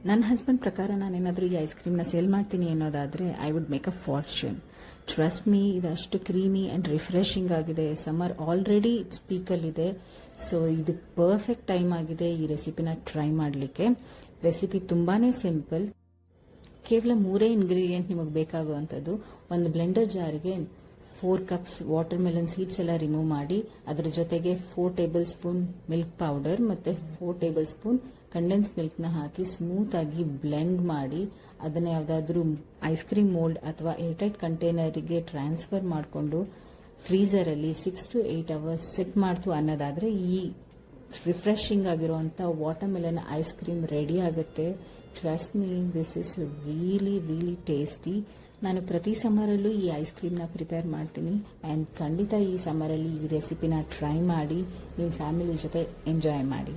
ನನ್ನ ಹಸ್ಬೆಂಡ್ ಪ್ರಕಾರ ನಾನೇನಾದರೂ ಈ ಐಸ್ ಕ್ರೀಮ್ನ ಸೇಲ್ ಮಾಡ್ತೀನಿ ಅನ್ನೋದಾದರೆ I would make a fortune. Trust me, ಇದಷ್ಟು ಕ್ರೀಮಿ ಆ್ಯಂಡ್ ರಿಫ್ರೆಶಿಂಗ್ ಆಗಿದೆ. ಸಮ್ಮರ್ ಆಲ್ರೆಡಿ ಪೀಕಲ್ಲಿದೆ, ಸೊ ಇದು ಪರ್ಫೆಕ್ಟ್ ಟೈಮ್ ಆಗಿದೆ ಈ ರೆಸಿಪಿನ ಟ್ರೈ ಮಾಡಲಿಕ್ಕೆ. ರೆಸಿಪಿ ತುಂಬಾ ಸಿಂಪಲ್. ಕೇವಲ 3 ಇಂಗ್ರೀಡಿಯೆಂಟ್ ನಿಮಗೆ ಬೇಕಾಗುವಂಥದ್ದು. ಒಂದು ಬ್ಲೆಂಡರ್ ಜಾರಿಗೆ 4 ಕಪ್ಸ್ ವಾಟರ್ ಮೆಲನ್ ಸೀಡ್ಸ್ ಎಲ್ಲ ರಿಮೂವ್ ಮಾಡಿ, ಅದರ ಜೊತೆಗೆ 4 ಟೇಬಲ್ ಸ್ಪೂನ್ ಮಿಲ್ಕ್ ಪೌಡರ್ ಮತ್ತು 4 ಟೇಬಲ್ ಸ್ಪೂನ್ ಕಂಡೆನ್ಸ್ ಮಿಲ್ಕ್ನ ಹಾಕಿ ಸ್ಮೂತ್ ಆಗಿ ಬ್ಲೆಂಡ್ ಮಾಡಿ, ಅದನ್ನ ಯಾವುದಾದ್ರೂ ಐಸ್ ಕ್ರೀಮ್ ಮೋಲ್ಡ್ ಅಥವಾ ಏರ್ಟೈಟ್ ಕಂಟೈನರ್ಗೆ ಟ್ರಾನ್ಸ್ಫರ್ ಮಾಡಿಕೊಂಡು ಫ್ರೀಸರಲ್ಲಿ 6 to 8 ಅವರ್ಸ್ ಸೆಟ್ ಮಾಡ್ತು ಅನ್ನೋದಾದರೆ ಈ ರಿಫ್ರೆಶಿಂಗ್ ಆಗಿರುವಂಥ watermelon ice cream ready ಆಗುತ್ತೆ. Trust me, this is really tasty. ನಾನು ಪ್ರತಿ ಸಮ್ಮರಲ್ಲೂ ಈ ಐಸ್ ಕ್ರೀಮ್ನ ಪ್ರಿಪೇರ್ ಮಾಡ್ತೀನಿ ಆ್ಯಂಡ್ ಖಂಡಿತ ಈ ಸಮ್ಮರಲ್ಲಿ ಈ ರೆಸಿಪಿನ ಟ್ರೈ ಮಾಡಿ ನಿಮ್ಮ ಫ್ಯಾಮಿಲಿ ಜೊತೆ ಎಂಜಾಯ್ ಮಾಡಿ.